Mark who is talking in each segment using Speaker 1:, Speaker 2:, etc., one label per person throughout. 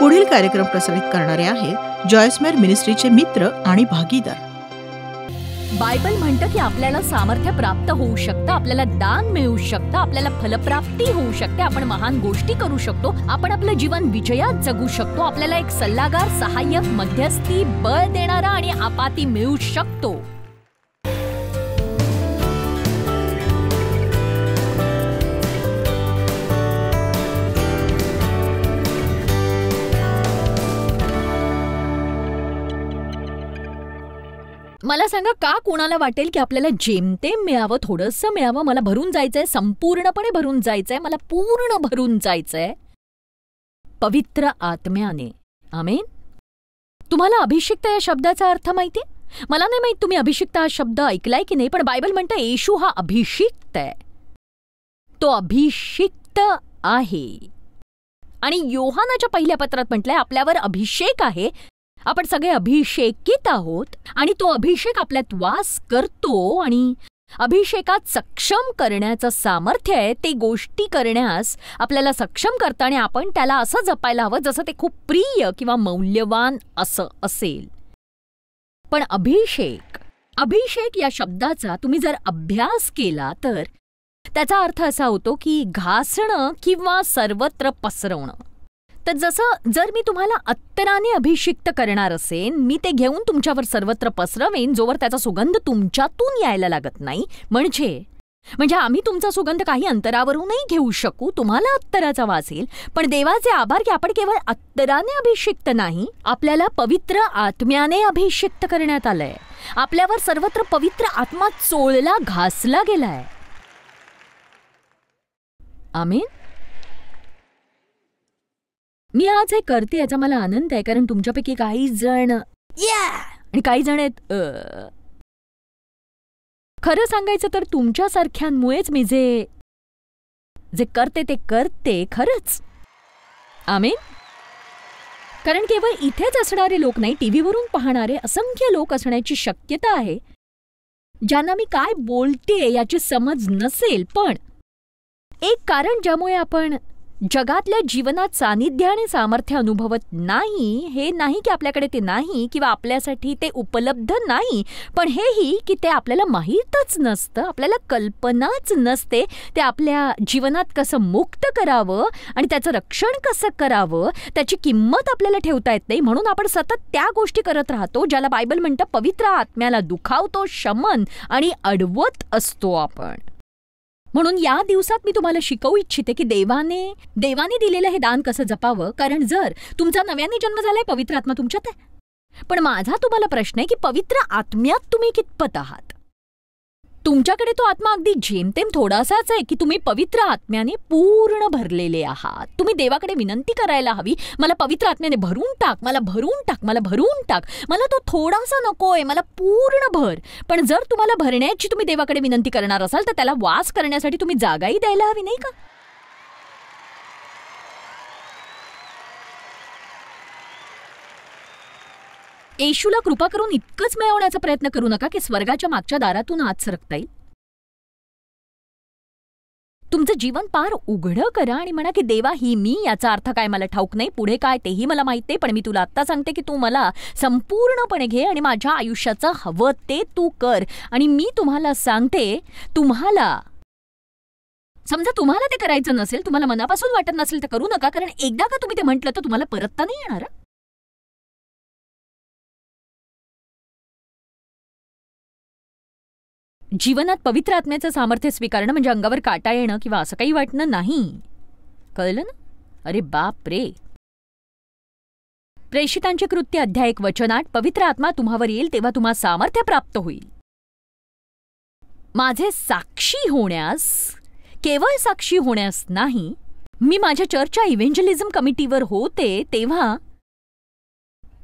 Speaker 1: पुढील कार्यक्रम प्रसारित करणारे आहेत जॉयसमेर मिनिस्ट्रीचे मित्र आणि भागीदार.
Speaker 2: बायबल म्हणतं की आपल्याला सामर्थ्य प्राप्त होऊ शकतं, आपल्याला दान मिळू शकतं, आपल्याला फलप्राप्ती होऊ शकते, आपण महान गोष्टी करू शकतो, आपण आपलं जीवन विजयात जगू शकतो, आपल्याला एक सल्लागार, सहाय्यक, मध्यस्थी, बळ देणारा आणि आपाती मिळू शकतो. मला सांगा, का कोणाला वाटेल की आपल्याला जेमतेम मिळावं, थोडंसं मिळावं, मला भरून जायचंय, संपूर्णपणे भरून जायचंय, मला पूर्ण भरून जायचंय पवित्र आत्म्याने. आमेन. तुम्हाला अभिषिक्त या शब्दाचा अर्थ माहितीये? मला नाही माहित तुम्ही अभिषिक्त हा शब्द ऐकलाय की नाही, पण बायबल म्हणतं येशू हा अभिषिक्त आहे, तो अभिषिक्त आहे. आणि योहानाच्या पहिल्या पत्रात म्हटलंय आपल्यावर अभिषेक आहे, आपण सगळे अभिषेकित आहोत आणि तो अभिषेक आपल्यात वास करतो आणि अभिषेकात सक्षम करण्याचं सामर्थ्य आहे. ते गोष्टी करण्यास आपल्याला सक्षम करतं आणि आपण त्याला असं जपायला हवं जसं ते खूप प्रिय किंवा मौल्यवान असं असेल. पण अभिषेक या शब्दाचा तुम्ही जर अभ्यास केला तर त्याचा अर्थ असा होतो की घासणं किंवा सर्वत्र पसरवणं. तर जसं जर मी तुम्हाला अत्तराने अभिषिक्त करणार असेन, मी ते घेऊन तुमच्यावर सर्वत्र पसरवेन जोवर त्याचा सुगंध तुमच्यातून यायला लागत नाही. म्हणजे आम्ही तुमचा सुगंध काही अंतरावरूनही घेऊ शकू, तुम्हाला अत्तराचा वास येईल. पण देवाचे आभार की आपण केवळ अत्तराने अभिषिक्त नाही, आपल्याला पवित्र आत्म्याने अभिषिक्त करण्यात आलंय. आपल्यावर सर्वत्र पवित्र आत्मा चोळला, घासला गेलाय. आमेन. मी आज हे करते याचा मला आनंद आहे, कारण तुमच्यापैकी काही जण आणि काही जण आहेत. खरं सांगायचं तर तुमच्यासारख्यांमुळेच मी जे करते ते करते खरंच. आमेन. कारण केवळ इथेच असणारे लोक नाही, टीव्हीवरून पाहणारे असंख्य लोक असण्याची शक्यता आहे ज्यांना मी काय बोलते याची समज नसेल. पण एक कारण ज्यामुळे आपण जगातल्या जीवनात सानिध्य आणि सामर्थ्य अनुभवत नाही, हे नाही की आपल्याकडे ते नाही किंवा आपल्यासाठी ते उपलब्ध नाही, पण हेही की ते आपल्याला माहीतच नसतं, आपल्याला कल्पनाच नसते ते आपल्या जीवनात कसं मुक्त करावं आणि त्याचं रक्षण कसं करावं, त्याची किंमत आपल्याला ठेवता येत नाही. म्हणून आपण सतत त्या गोष्टी करत राहतो ज्याला बायबल म्हणतं पवित्र आत्म्याला दुखावतो, शमन आणि अडवत असतो आपण. म्हणून या दिवसात मी तुम्हाला शिकवू इच्छिते की देवाने दिलेलं हे दान कसं जपावं. कारण जर तुमचा नव्याने जन्म झालाय, पवित्र आत्मा तुमच्यात आहे. पण माझा तुम्हाला प्रश्न आहे की पवित्र आत्म्यात तुम्ही कितपत आहात? तुमच्याकडे तो आत्मा अगदी जेमतेम थोडासाच आहे की तुम्ही पवित्र आत्म्याने पूर्ण भरलेले आहात? तुम्ही देवाकडे विनंती करायला हवी, मला पवित्र आत्म्याने भरून टाक, मला भरून टाक, मला भरून टाक, मला तो थोडासा नकोय, मला पूर्ण भर. पण जर तुम्हाला भरण्याची तुम्ही देवाकडे विनंती करणार असाल तर त्याला वास करण्यासाठी तुम्ही जागाही द्यायला हवी, नाही का? येशूला कृपा करून इतकंच मिळवण्याचा प्रयत्न करू नका की स्वर्गाच्या मागच्या दारातून आत सरकता येईल. तुमचं जीवन पार उघडं करा आणि म्हणा की देवा, ही मी, याचा अर्थ काय मला ठाऊक नाही, पुढे काय तेही मला माहित नाही, पण मी तुला आत्ता सांगते की तू मला संपूर्णपणे घे आणि माझ्या आयुष्याचं हवं ते तू कर. आणि मी तुम्हाला सांगते, समजा तुम्हाला ते करायचं नसेल, तुम्हाला मनापासून वाटत नसेल तर करू नका, कारण एकदा का तुम्ही ते म्हटलं तर तुम्हाला परतता नाही येणार. जीवनात पवित्र आत्म्याचं सामर्थ्य स्वीकारणं म्हणजे अंगावर काटा येणं किंवा असं काही वाटणं नाही. कळलं ना? अरे बाप रे. प्रेषितांची कृत्य अध्याय 1 वचन 8, पवित्र आत्मा तुम्हावर येईल तेव्हा तुम्हा सामर्थ्य प्राप्त होईल माझे साक्षी होण्यास. केवळ साक्षी होण्यास नाही, मी माझ्या चर्चच्या इव्हेंजलिझम कमिटीवर होते तेव्हा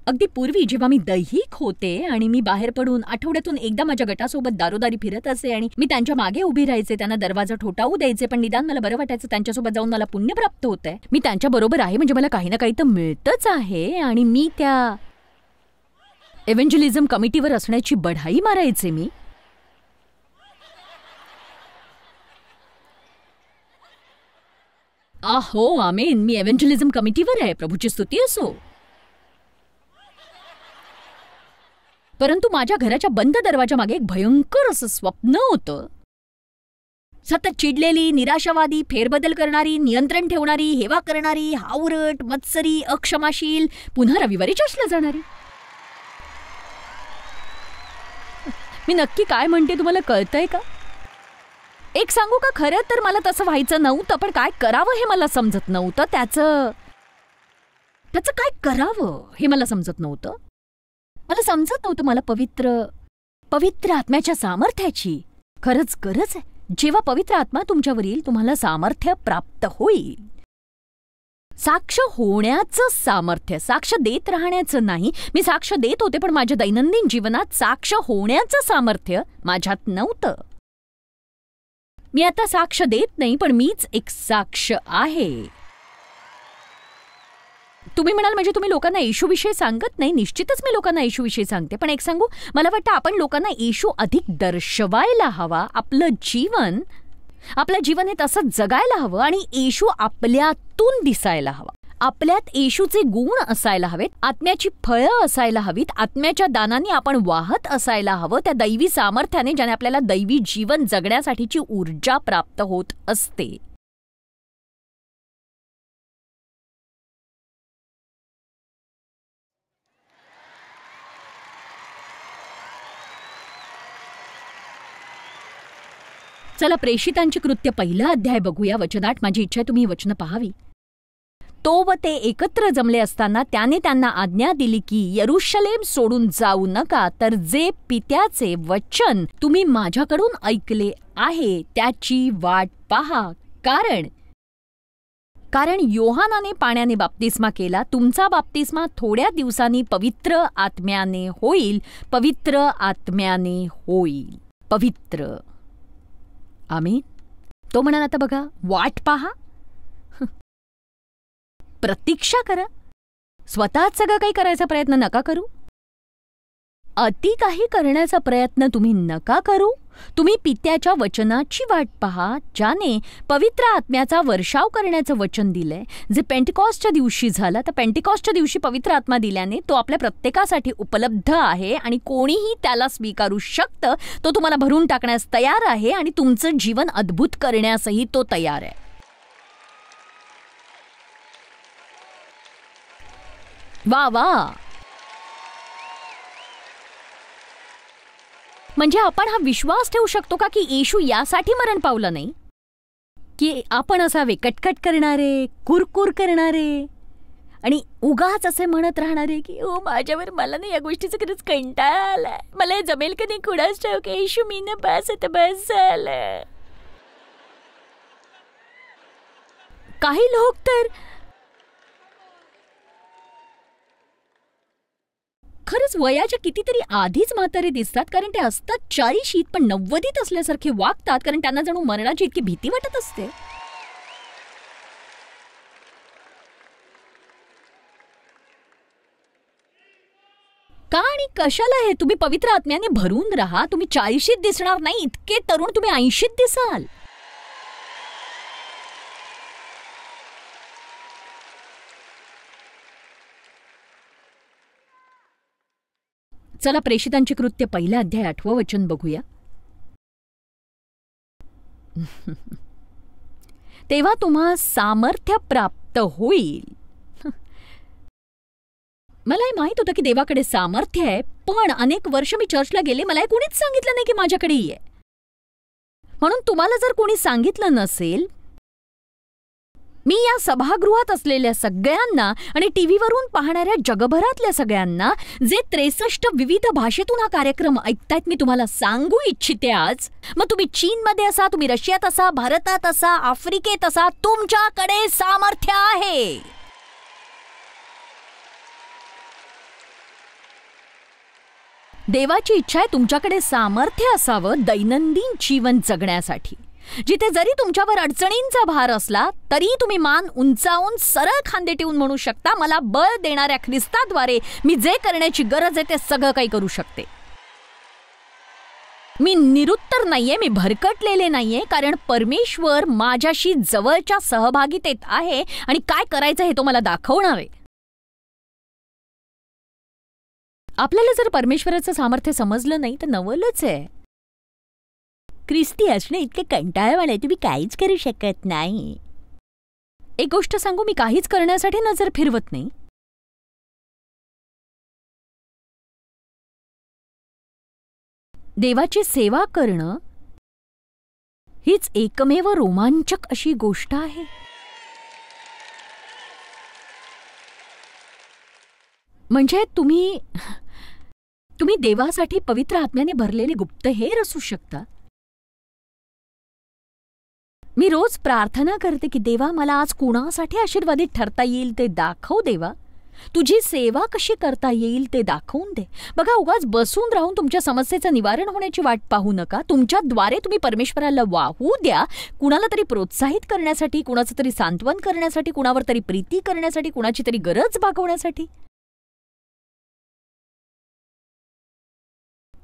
Speaker 2: अगदी पूर्वी जेव्हा मी दैहिक होते आणि मी बाहेर पडून आठवड्यातून एकदा माझ्या गटासोबत दारोदारी फिरत असे आणि मी त्यांच्या मागे उभी राहायचे, त्यांना दरवाजा ठोठावू द्यायचे, पण निदान मला बरं वाटायचं, त्यांच्यासोबत जाऊन मला पुण्य प्राप्त होतंय, मी त्यांच्या बरोबर आहे म्हणजे मला काही ना काही तर मिळतच आहे. आणि मी त्या इव्हेंजलिझम कमिटीवर असण्याची बढाई मारायचे. मी हो आमेन. मी एव्हँजलिझम कमिटीवर आहे. प्रभूची स्तुती असो. परंतु माझ्या घराच्या बंद दरवाजा मागे एक भयंकर असं स्वप्न होतं. सतत चिडलेली, निराशावादी, फेरबदल करणारी, नियंत्रण ठेवणारी, हेवा करणारी, हावरट, मत्सरी, अक्षमाशील, पुन्हा रविवारी चर्चला जाणारी. मी नक्की काय म्हणते तुम्हाला कळतंय का? एक सांगू का, खरं तर मला तसं व्हायचं नव्हतं, पण काय करावं हे मला समजत नव्हतं. त्याचं काय करावं हे मला समजत नव्हतं. मला समजत नव्हतं मला पवित्र आत्म्याच्या सामर्थ्याची खरंच गरज आहे. जेव्हा पवित्र आत्मा तुमच्यावर येईल तुम्हाला सामर्थ्य प्राप्त होईल. साक्ष होण्याचं सामर्थ्य, साक्ष देत राहण्याचं नाही. मी साक्ष देत होते पण माझ्या दैनंदिन जीवनात साक्ष होण्याचं सामर्थ्य माझ्यात नव्हतं. मी आता साक्ष देत नाही पण मीच एक साक्ष आहे. तुम्ही म्हणाल म्हणजे तुम्ही लोकांना येशूविषयी सांगत नाही. निश्चितच मी लोकांना येशूविषयी सांगते, पण एक सांगू, मला वाटतं आपण लोकांना येशू अधिक दर्शवायला हवा. आपलं जीवन हे तसं जगायला हवं आणि येशू आपल्यातून दिसायला हवा. आपल्यात येशूचे गुण असायला हवेत, आत्म्याची फळं असायला हवीत, आत्म्याच्या दानाने आपण वाहत असायला हवं, त्या दैवी सामर्थ्याने ज्याने आपल्याला दैवी जीवन जगण्यासाठीची ऊर्जा प्राप्त होत असते. चला प्रेषितांची कृत्य 1 अध्याय बघूया. वचनात माझी इच्छा आहे तुम्ही ही वचनं पाहावी. तो व ते एकत्र जमले असताना त्याने त्यांना आज्ञा दिली की यरुशलेम सोडून जाऊ नका, तर जे पित्याचे वचन तुम्ही माझ्याकडून ऐकले आहे त्याची वाट पहा. कारण योहानाने पाण्याने बाप्तिस्मा केला, तुमचा बाप्तिस्मा थोड्या दिवसांनी पवित्र आत्म्याने होईल. पवित्र. आमीन. तो म्हणाला आता बघा, वाट पहा, प्रतीक्षा करा. स्वतःच सगळं काही करायचा प्रयत्न नका करू. अति काही करण्याचा प्रयत्न तुम्ही नका करू. तुम्ही पित्याच्या वचनाची वाट पहा, ज्याने पवित्र आत्म्याचा वर्षाव करण्याचं वचन दिलंय, जे पेंटिकॉस्टच्या दिवशी झालं. तर पेंटिकॉस्टच्या दिवशी पवित्र आत्मा दिल्याने तो आपल्या प्रत्येकासाठी उपलब्ध आहे आणि कोणीही त्याला स्वीकारू शकतं. तो तुम्हाला भरून टाकण्यास तयार आहे आणि तुमचं जीवन अद्भुत करण्यासही तो तयार आहे. वा वा. म्हणजे आपण हा विश्वास ठेवू शकतो का की येशू यासाठी मरण पावला नाही की आपण असावे कटकट करणारे, कुरकुर करणारे आणि उगाच असे म्हणत राहणारे की ओ माझ्यावर, मला ना या गोष्टीचं खरंच कंटाळा आलाय, मला हे जमेल का नाही कुणाच ठाऊक, येशू मी ना बस झालं. काही लोक तर खरंच वयाच्या कितीतरी आधीच म्हातारे दिसतात, कारण ते असतात 40शीत पण 90ीत असल्यासारखे वागतात, कारण त्यांना जणू मरणाची इतकी भीती वाटत असते. का आणि कशाला हे? तुम्ही पवित्र आत्म्याने भरून राहा. तुम्ही 40शीत दिसणार नाही, इतके तरुण तुम्ही 80शीत दिसाल. चला प्रेषितांची कृत्य 1 अध्याय 8 वचन बघूया. तेव्हा तुम्हा सामर्थ्य प्राप्त होईल. मला हे माहित होतं की देवाकडे सामर्थ्य आहे, पण अनेक वर्ष मी चर्चला गेले, मला हे कोणीच सांगितलं नाही की माझ्याकडे आहे. म्हणून तुम्हाला जर कोणी सांगितलं नसेल, मी या सभागृहात असलेल्या सगळ्यांना आणि टीव्हीवरून पाहणाऱ्या जगभरातल्या सगळ्यांना जे 63 विविध भाषेतून हा कार्यक्रम ऐकतायत, मी तुम्हाला सांगू इच्छिते आज. मग तुम्ही चीनमध्ये असा, तुम्ही रशियात असा, भारतात असा, आफ्रिकेत असा, तुमच्याकडे सामर्थ्य आहे. देवाची इच्छा आहे तुमच्याकडे सामर्थ्य असावं दैनंदिन जीवन जगण्यासाठी, जिथे जरी तुमच्यावर अडचणींचा भार असला तरी तुम्ही मान उंचावून सरळ खांदे ठेवून म्हणू शकता, मला बळ देणाऱ्या ख्रिस्ताद्वारे मी जे करण्याची गरज आहे ते सगळं काही करू शकते. मी निरुत्तर नाहीये, मी भरकटलेले नाहीये, कारण परमेश्वर माझ्याशी जवळच्या सहभागितेत आहे आणि काय करायचं हे तो मला दाखवणार आहे. आपल्याला जर परमेश्वराचं सामर्थ्य समजलं नाही तर नवलच आहे. ख्रिस्ती असणं इतके कंटाळवाणं आहे, तुम्ही काहीच करू शकत नाही. एक गोष्ट सांगू, मी काहीच करण्यासाठी नजर फिरवत नाही. देवाची सेवा करणं हीच एकमेव रोमांचक अशी गोष्ट आहे. म्हणजे तुम्ही देवासाठी पवित्र आत्म्याने भरलेले गुप्तहेर असू शकता. मी रोज प्रार्थना करते की देवा, मला आज कुणासाठी आशीर्वादित ठरता येईल ते दाखव. देवा, तुझी सेवा कशी करता येईल ते दाखवून दे. बघा, उगाच बसून राहून तुमच्या समस्येचं निवारण होण्याची वाट पाहू नका. तुमच्याद्वारे तुम्ही परमेश्वराला वाहू द्या, कुणाला तरी प्रोत्साहित करण्यासाठी, कुणाचं तरी सांत्वन करण्यासाठी, कुणावर तरी प्रीती करण्यासाठी, कुणाची तरी गरज भागवण्यासाठी.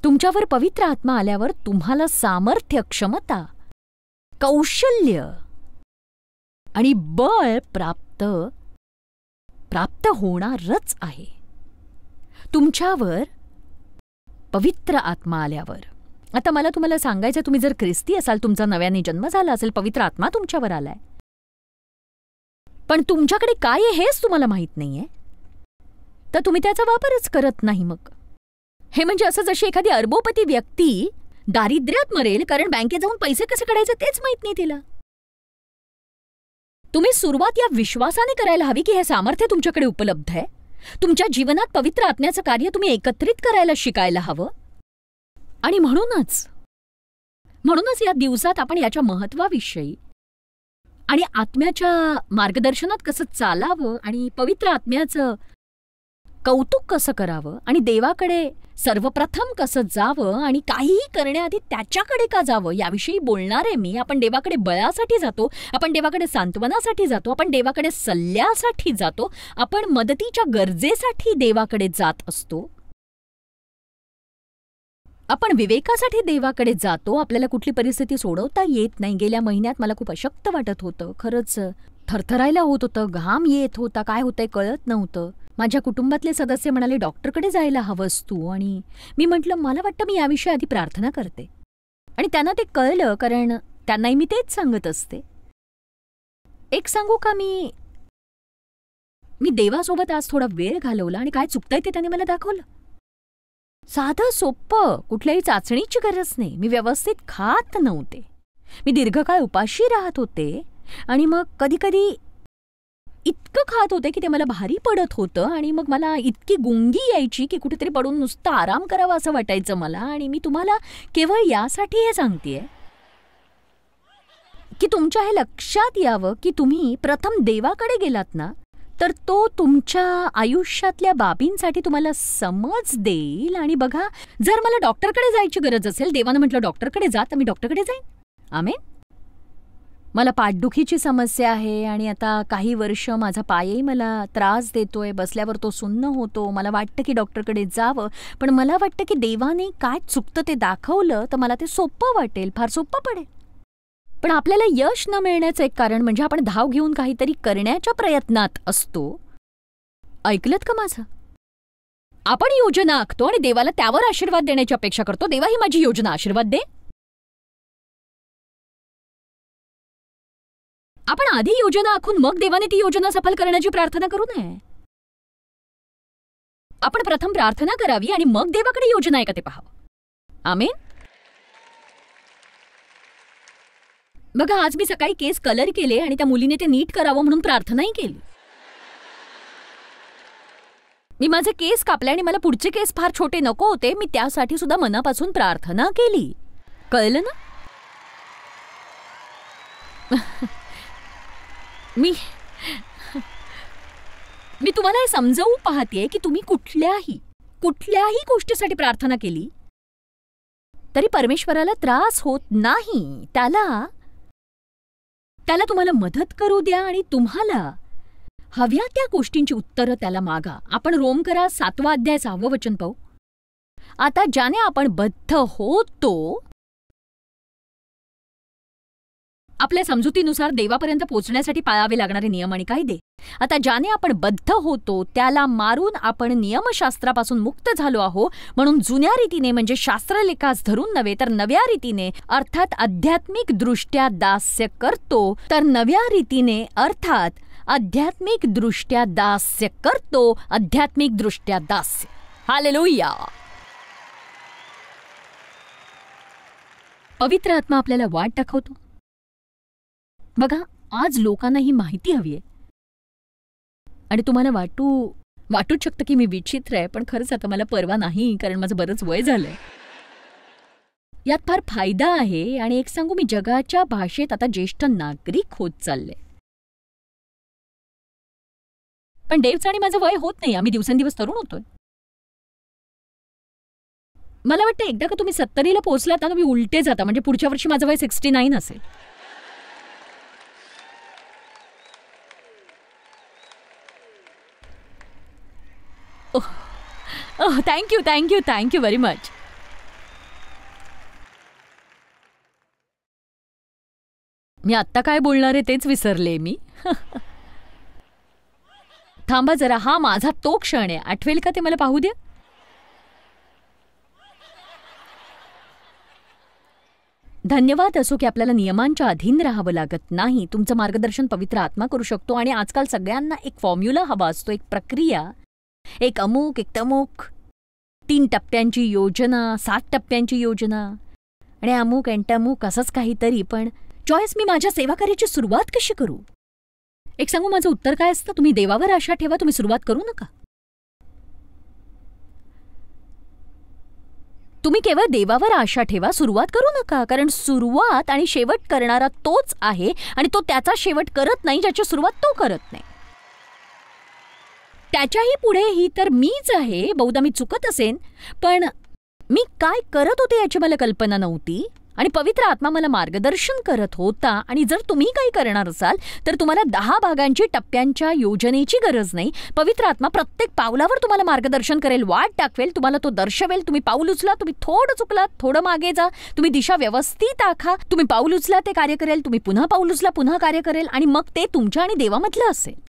Speaker 2: तुमच्यावर पवित्र आत्मा आल्यावर तुम्हाला सामर्थ्य, क्षमता, कौशल्य आणि बळ प्राप्त होणारच आहे. तुमच्यावर पवित्र आत्मा आल्यावर. आता मला तुम्हाला सांगायचं, तुम्ही जर ख्रिस्ती असाल, तुमचा नव्याने जन्म झाला असेल, पवित्र आत्मा तुमच्यावर आलाय, पण तुमच्याकडे काय आहे हेच तुम्हाला माहित नाहीये, तर तुम्ही त्याचा वापरच करत नाही. मग हे म्हणजे असं जशी एखादी अरबोपती व्यक्ती दारिद्र्यात मरेल कारण बँकेत जाऊन पैसे कसे काढायचे तेच माहित नाही तिला. तुम्ही सुरुवात या विश्वासाने करायला हवी की हे सामर्थ्य तुमच्याकडे उपलब्ध आहे. तुमच्या जीवनात पवित्र आत्म्याचं कार्य तुम्ही एकत्रित करायला शिकायला हवं. आणि म्हणूनच या दिवसात आपण याच्या महत्वाविषयी आणि आत्म्याच्या मार्गदर्शनात कसं चालावं आणि पवित्र आत्म्याचं कौतुक कसं करावं आणि देवाकडे सर्वप्रथम कसं जावं आणि काहीही करण्याआधी त्याच्याकडे का जावं याविषयी बोलणार आहे मी. आपण देवाकडे बळासाठी जातो, आपण देवाकडे सांत्वनासाठी जातो, आपण देवाकडे सल्ल्यासाठी जातो, आपण मदतीच्या गरजेसाठी देवाकडे जात असतो, आपण विवेकासाठी देवाकडे जातो. आपल्याला कुठली परिस्थिती सोडवता येत नाही. गेल्या महिन्यात मला खूप अशक्त वाटत होतं, खरंच थरथरायला होत होतं, घाम येत होता, काय होतंय कळत नव्हतं. माझ्या कुटुंबातले सदस्य म्हणाले डॉक्टरकडे जायला हवंस तू, आणि मी म्हटलं मला वाटतं मी याविषयी आधी प्रार्थना करते. आणि त्यांना ते कळलं, कारण त्यांनाही मी तेच सांगत असते. एक सांगू का, मी देवासोबत आज थोडा वेळ घालवला आणि काय चुकतंय ते त्याने मला दाखवलं. साधं सोप्पं, कुठल्याही चाचणीची गरज नाही. मी व्यवस्थित खात नव्हते, मी दीर्घकाळ उपाशी राहत होते, आणि मग कधी कधी इतकं खात होते की ते मला भारी पडत होतं, आणि मग मला इतकी गुंगी यायची की कुठेतरी पडून नुसतं आराम करावा असं वाटायचं मला. आणि मी तुम्हाला केवळ यासाठी हे सांगतेय की तुमच्या हे लक्षात यावं की तुम्ही प्रथम देवाकडे गेलात ना, तर तो तुमच्या आयुष्यातल्या बाबींसाठी तुम्हाला समज देईल. आणि बघा, जर मला डॉक्टरकडे जायची गरज असेल, देवानं म्हटलं डॉक्टरकडे जा, तर मी डॉक्टरकडे जाईन. आमेन. मला पाठदुखीची समस्या आहे आणि आता काही वर्ष माझा पायही मला त्रास देतोय, बसल्यावर तो सुन्न होतो. मला वाटतं की डॉक्टरकडे जावं, पण मला वाटतं की देवाने काय चुकतं ते दाखवलं तर मला ते सोपं वाटेल, फार सोपं पडेल. पण आपल्याला यश न मिळण्याचं एक कारण म्हणजे आपण धाव घेऊन काहीतरी करण्याच्या प्रयत्नात असतो. ऐकलत का माझं? आपण योजना आखतो आणि देवाला त्यावर आशीर्वाद देण्याची अपेक्षा करतो. देवा, ही माझी योजना, आशीर्वाद दे. आपण आधी योजना आखून मग देवाने ती योजना सफल करण्याची प्रार्थना करू नये. आपण प्रथम प्रार्थना करावी आणि मग देवाकडे योजना आहे का ते पाहावं. आमेन. बघा, आज मी सकाळी केस कलर केले आणि त्या मुलीने ते नीट करावं म्हणून प्रार्थनाही केली. मी माझे केस कापले आणि मला पुढचे केस फार छोटे नको होते. मी त्यासाठी सुद्धा मनापासून प्रार्थना केली. कळलं ना? मी तुम्हाला हे समजावू पाहतेय की तुम्ही कुठल्याही गोष्टीसाठी प्रार्थना केली तरी परमेश्वराला त्रास होत नाही. त्याला तुम्हाला मदत करू द्या आणि तुम्हाला हव्या त्या गोष्टींची उत्तरं त्याला मागा. आपण रोमकरा 7 अध्याय 6 वचन पाहू. आता ज्याने आपण बद्ध होतो आपल्या समजुतीनुसार देवापर्यंत पोहोचण्यासाठी पाळावे लागणारे नियम आणि कायदे. आता ज्याने आपण बद्ध होतो त्याला मारून आपण नियमशास्त्रापासून मुक्त झालो आहो. म्हणून जुन्या रीतीने म्हणजे शास्त्रलेखास धरून नव्हे तर नव्या रीतीने अर्थात आध्यात्मिक दृष्ट्या दास्य करतो, तर नव्या रीतीने अर्थात आध्यात्मिक दृष्ट्या दास्य करतो, आध्यात्मिक दृष्ट्या दास्य. हालेलुया. पवित्र आत्मा आपल्याला वाट दाखवतो. बघा, आज लोकांना ही माहिती हवी आहे. आणि तुम्हाला वाटूच शकतं की मी विचित्र आहे, पण खरंच आता मला परवा नाही, कारण माझं बरंच वय झालंय. यात फार फायदा आहे. आणि एक सांगू, मी जगाच्या भाषेत आता ज्येष्ठ नागरिक होत चालले. पण डेव्हचं आणि माझं वय होत नाही, आम्ही दिवसेंदिवस तरुण होतोय. मला वाटतं एकदा का तुम्ही 70ला पोहोचलात ना, तुम्ही उलटे जाता. म्हणजे पुढच्या वर्षी माझं वय 69 असेल. Thank you thank you thank you very much. मी आत्ता काय बोलणार आहे तेच विसरले मी. थांबा जरा, हा माझा तो क्षण आहे. आठवेल का ते मला पाहू द्या. धन्यवाद असो की आपल्याला नियमांच्या अधीन राहावं लागत नाही. तुमचं मार्गदर्शन पवित्र आत्मा करू शकतो. आणि आजकाल सगळ्यांना एक फॉर्म्युला हवा असतो, एक प्रक्रिया, एक अमुक एक तमुक, 3 टप्प्यांची योजना, 7 टप्प्यांची योजना आणि अमुक एंटमुक असंच काहीतरी. पण जॉयस, मी माझ्या सेवाकार्याची सुरुवात कशी करू? एक सांगू, माझं उत्तर काय असतं? तुम्ही देवावर आशा ठेवा, तुम्ही सुरुवात करू नका. तुम्ही केवळ देवावर आशा ठेवा, सुरुवात करू नका. कारण सुरुवात आणि शेवट करणारा तोच आहे. आणि तो त्याचा शेवट करत नाही ज्याची सुरुवात तो करत नाही. त्याच्याही पुढे ही तर मीच आहे. बहुधा मी चुकत असेन, पण मी काय करत होते याची मला कल्पना नव्हती. आणि पवित्र आत्मा मला मार्गदर्शन करत होता. आणि जर तुम्ही काही करणार असाल तर तुम्हाला 10 भागांची टप्प्यांच्या योजनेची गरज नाही. पवित्र आत्मा प्रत्येक पावलावर तुम्हाला मार्गदर्शन करेल, वाट दाखवेल, तुम्हाला तो दर्शवेल. तुम्ही पाऊल उचला, तुम्ही थोडं चुकलात, थोडं मागे जा, तुम्ही दिशा व्यवस्थित आखा. तुम्ही पाऊल उचला ते कार्य करेल, तुम्ही पुन्हा पाऊल उचला पुन्हा कार्य करेल. आणि मग ते तुमच्या आणि देवामधलं असेल.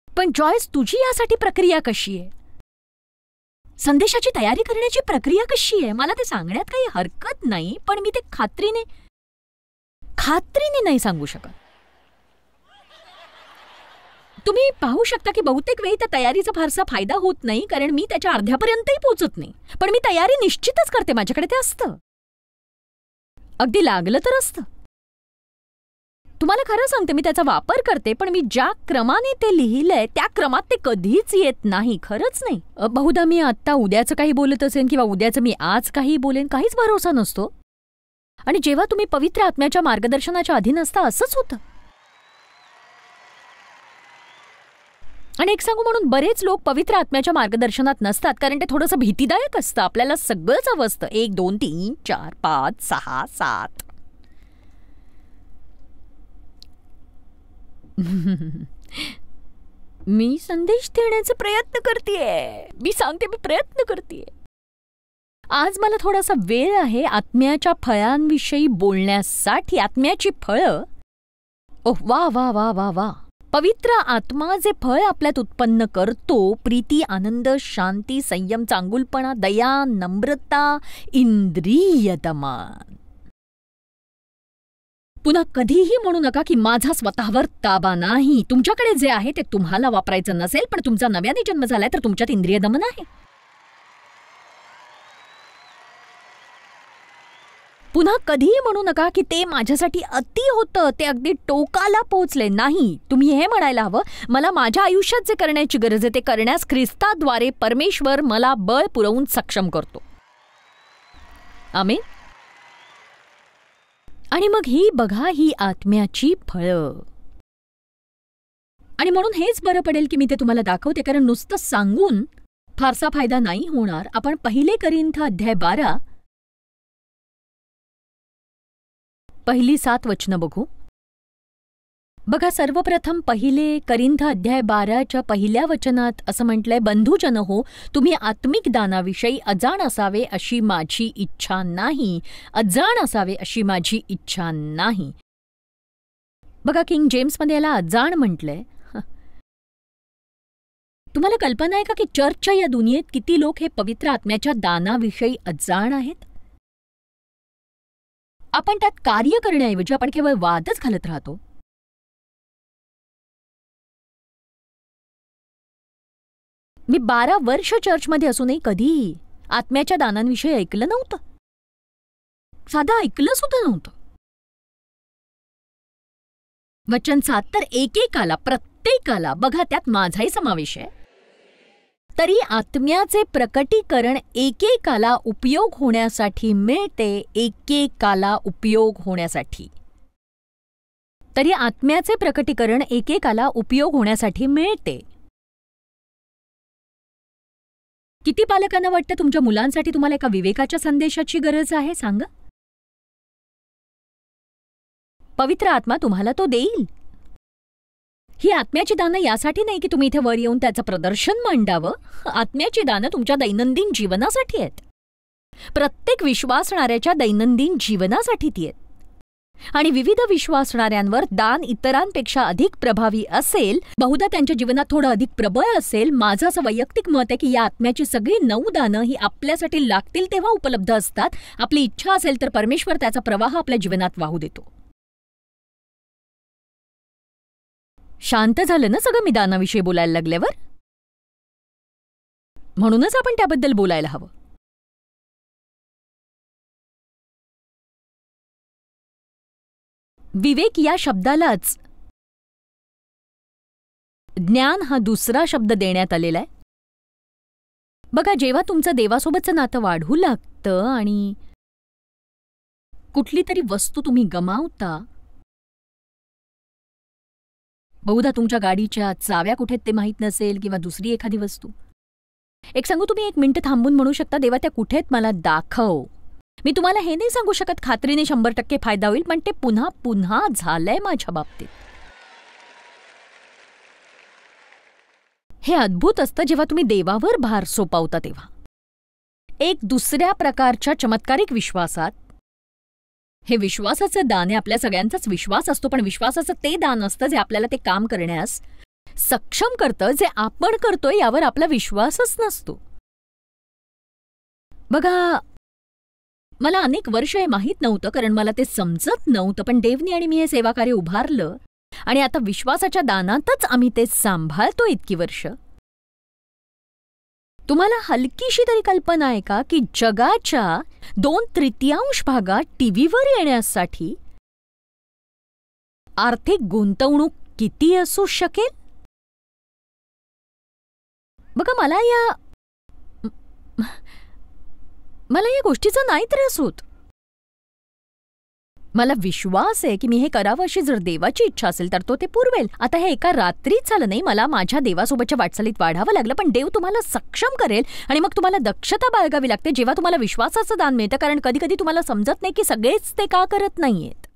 Speaker 2: पण जॉयस, तुझी यासाठी प्रक्रिया कशी आहे? संदेशाची तयारी करण्याची प्रक्रिया कशी आहे? मला ते सांगण्यात काही हरकत नाही, पण मी ते खात्रीने नाही सांगू शकत. तुम्ही पाहू शकता की बहुतेक वेळी त्या तयारीचा फारसा फायदा होत नाही, कारण मी त्याच्या अर्ध्यापर्यंतही पोहोचत नाही. पण मी तयारी निश्चितच करते, माझ्याकडे ते असतं. अगदी लागलं तर असतं. तुम्हाला खरं सांगते, मी त्याचा वापर करते, पण मी ज्या क्रमाने ते लिहिलंय त्या क्रमात ते कधीच येत नाही. खरंच नाही. बहुधा मी आत्ता उद्याचं काही बोलत असेन किंवा उद्याचं मी आज काही बोलेन, काहीच भरोसा नसतो. आणि जेव्हा तुम्ही पवित्र आत्म्याच्या मार्गदर्शनाच्या अधीन असता असंच होतं. आणि एक सांगू, म्हणून बरेच लोक पवित्र आत्म्याच्या मार्गदर्शनात नसतात, कारण ते थोडंसं भीतीदायक असतं. आपल्याला सगळंच हवं असतं, 1 2 3 4 5 6 7. मी संदेश देण्याचा प्रयत्न करतेय. मी सांगते, मी प्रयत्न करतेय. आज मला थोडासा वेळ आहे आत्म्याच्या फळांविषयी बोलण्यासाठी. आत्म्याची फळं, ओह वा वा वा वा वा. पवित्र आत्मा जे फळ आपल्यात उत्पन्न करतो, प्रीती, आनंद, शांती, संयम, चांगुलपणा, दया, नम्रता, इंद्रिय दमन. पुन्हा कधीही म्हणू नका की माझा स्वतःवर ताबा नाही. तुमच्याकडे जे आहे ते तुम्हाला वापरायचं नसेल, पण तुमचा नव्याने जन्म झालाय तर तुमच्यात इंद्रिय दमन आहे. पुन्हा कधीही म्हणू नका की ते माझ्यासाठी अति होतं, ते अगदी टोकाला पोहोचले. नाही, तुम्ही हे म्हणायला हवं, मला माझ्या आयुष्यात जे करण्याची गरज आहे ते करण्यास ख्रिस्ताद्वारे परमेश्वर मला बळ पुरवून सक्षम करतो. आमेन. आणि मग ही बघा, ही आत्म्याची फळं. आणि म्हणून हेच बरं पडेल की मी ते तुम्हाला दाखवते, कारण नुसतं सांगून फारसा फायदा नाही होणार. आपण 1 कोरिंथ अध्याय 12 पहिली 7 वचनं बघू. बघा, सर्वप्रथम पहिले करिंथ अध्याय 12च्या पहिल्या वचनात असं म्हटलंय, बंधुजन हो, तुम्ही आत्मिक दानाविषयी अजाण असावे अशी माझी इच्छा नाही. अजाण असावे अशी माझी इच्छा नाही. बघा, किंग जेम्समध्ये याला अजाण म्हटलंय. तुम्हाला कल्पना आहे का की चर्चच्या या दुनियेत किती लोक हे पवित्र आत्म्याच्या दानाविषयी अजाण आहेत? आपण त्यात कार्य करण्याऐवजी आपण केवळ वादच घालत राहतो. मी 12 वर्ष चर्चमध्ये असूनही कधीही आत्म्याच्या दानांविषयी ऐकलं नव्हतं. साधं ऐकलं सुद्धा नव्हतं. वचन 7 तर एकेकाला, प्रत्येकाला, बघा त्यात माझाही समावेश आहे, तरी आत्म्याचे प्रकटीकरण एकेकाला उपयोग होण्यासाठी मिळते. एकेकाला उपयोग होण्यासाठी. तरी आत्म्याचे प्रकटीकरण एकेकाला उपयोग होण्यासाठी मिळते. किती पालकांना वाटतं तुमच्या मुलांसाठी तुम्हाला एका विवेकाच्या संदेशाची गरज आहे? सांगा. पवित्र आत्मा तुम्हाला तो देईल. ही आत्म्याची दानं यासाठी नाही की तुम्ही इथे वर येऊन त्याचं प्रदर्शन मांडावं. आत्म्याची दानं तुमच्या दैनंदिन जीवनासाठी आहेत. प्रत्येक विश्वासणाऱ्याच्या दैनंदिन जीवनासाठी ती आहेत. आणि विविध विश्वासणाऱ्यांवर दान इतरांपेक्षा अधिक प्रभावी असेल, बहुधा त्यांच्या जीवनात थोडं अधिक प्रबळ असेल. माझं असं वैयक्तिक मत आहे की या आत्म्याची सगळी 9 दानं ही आपल्यासाठी लागतील तेव्हा उपलब्ध असतात. आपली इच्छा असेल तर परमेश्वर त्याचा प्रवाह आपल्या जीवनात वाहू देतो. शांत झालं ना सगळं मी दानाविषयी बोलायला लागल्यावर? म्हणूनच आपण त्याबद्दल बोलायला हवं. विवेक या शब्दालाच ज्ञान हा दुसरा शब्द देण्यात आलेला आहे. बघा, जेव्हा तुमचं देवासोबतचं नातं वाढू लागतं आणि कुठली तरी वस्तू तुम्ही गमावता, बहुधा तुमच्या गाडीच्या चाव्या कुठे ते माहीत नसेल किंवा दुसरी एखादी वस्तू, एक सांगू, तुम्ही 1 मिनिट थांबून म्हणू शकता, देवा त्या कुठेत मला दाखव. मी तुम्हाला हे नाही सांगू शकत खात्रीने 100% फायदा होईल, पण ते पुन्हा पुन्हा झालंय माझ्या बाबतीत. हे अद्भुत असतं जेव्हा तुम्ही देवावर भार सोपावता तेव्हा. एक दुसऱ्या प्रकारच्या चमत्कारिक विश्वासात, हे विश्वासाचं दान आहे. आपल्या सगळ्यांचाच विश्वास असतो, पण विश्वासाचं ते दान असतं जे आपल्याला ते काम करण्यास सक्षम करतं. जे आपण करतोय यावर आपला विश्वासच नसतो. बघा, मला अनेक वर्ष हे माहीत नव्हतं, कारण मला ते समजत नव्हतं, पण देवनी आणि मी हे सेवाकार्य उभारलं आणि आता विश्वासाच्या दानातच आम्ही ते सांभाळतो इतकी वर्ष. तुम्हाला हलकीशी तरी कल्पना आहे का की जगाच्या 2/3 भागात टीव्हीवर येण्यासाठी आर्थिक गुंतवणूक किती असू शकेल? बघा, मला या गोष्टीचा नाही त्रास होत. मला विश्वास आहे की मी हे करावं अशी जर देवाची इच्छा असेल तर तो ते पुरवेल. आता हे एका रात्रीच झालं नाही. मला माझ्या देवासोबतच्या वाटचालीत वाढावं लागलं, पण देव तुम्हाला सक्षम करेल आणि मग तुम्हाला दक्षता बाळगावी लागते जेव्हा तुम्हाला विश्वासाचं दान मिळतं. कारण कधी कधी तुम्हाला समजत नाही की सगळेच ते का करत नाहीयेत.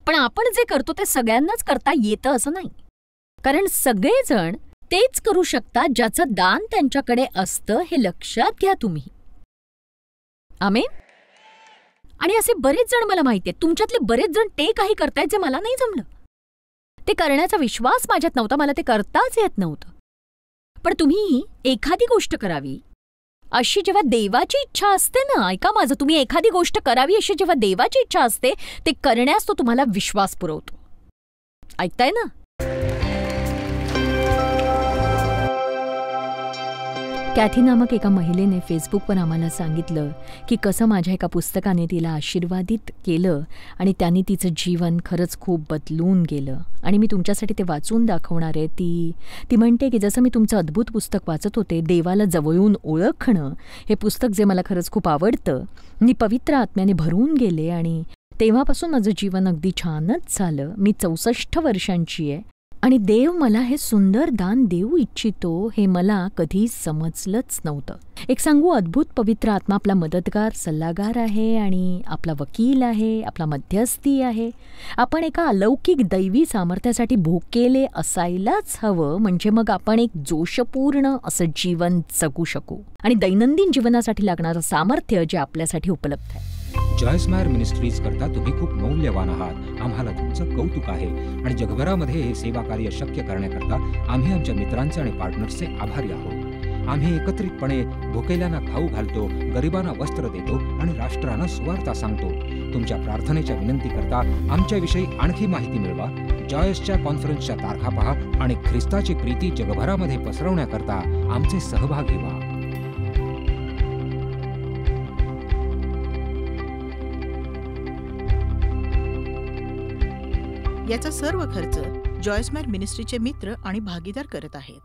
Speaker 2: पण आपण जे करतो ते सगळ्यांनाच करता येतं असं नाही, कारण सगळेजण तेच करू शकतात ज्याचं दान त्यांच्याकडे असतं. हे लक्षात घ्या तुम्ही. आमेन. आणि असे बरेच जण मला माहिती आहेत, तुमच्यातले बरेच जण ते काही करतायत जे मला नाही जमलं. ते करण्याचा विश्वास माझ्यात नव्हता, मला ते करताच येत नव्हतं. पण तुम्ही एखादी गोष्ट करावी अशी जेव्हा देवाची इच्छा असते ना, ऐका माझं, तुम्ही एखादी गोष्ट करावी अशी जेव्हा देवाची इच्छा असते, ते करण्यास तो तुम्हाला विश्वास पुरवतो. ऐकताय ना? कॅथी नामक एका महिलेने फेसबुकवर आम्हाला सांगितलं की कसं माझ्या एका पुस्तकाने तिला आशीर्वादित केलं आणि त्याने तिचं जीवन खरंच खूप बदलून गेलं. आणि मी तुमच्यासाठी ते वाचून दाखवणार आहे. ती म्हणते की जसं मी तुमचं अद्भुत पुस्तक वाचत होते, देवाला जवळून ओळखणं, हे पुस्तक जे मला खरंच खूप आवडतं, मी पवित्र आत्म्याने भरून गेले आणि तेव्हापासून माझं जीवन अगदी छानच झालं. मी 64 वर्षांची आहे आणि देव मला हे सुंदर दान देऊ इच्छितो हे मला कधी समजलंच नव्हतं. एक सांगू, अद्भुत पवित्र आत्मा आपला मदतगार, सल्लागार आहे आणि आपला वकील आहे, आपला मध्यस्थी आहे. आपण एका अलौकिक दैवी सामर्थ्यासाठी भोकेले असायलाच हवं, म्हणजे मग आपण एक जोशपूर्ण असं जीवन जगू शकू आणि दैनंदिन जीवनासाठी लागणारं सामर्थ्य जे आपल्यासाठी उपलब्ध आहे.
Speaker 3: जॉयस्मायर मिनिस्ट्रीज करता तुम्ही खूप मौल्यवान आहात. आम्हाला तुमचं कौतुक आहे आणि जगभरामध्ये हे सेवा कार्य शक्य करण्याकरता आम्ही आमच्या मित्रांचे आणि पार्टनर्सचे आभारी आहोत. आम्ही एकत्रितपणे भुकेल्यांना खाऊ घालतो, गरिबांना वस्त्र देतो आणि राष्ट्रांना सुवार्ता सांगतो. तुमच्या प्रार्थनेच्या विनंती करता आमच्याविषयी आणखी माहिती मिळवा. जॉयसच्या कॉन्फरन्सच्या तारखा पहा आणि ख्रिस्ताची प्रीती जगभरामध्ये पसरवण्याकरता आमचे सहभागी व्हा.
Speaker 1: याचा सर्व खर्च जॉयस्मायर मिनिस्ट्रीचे मित्र आणि भागीदार करत आहेत.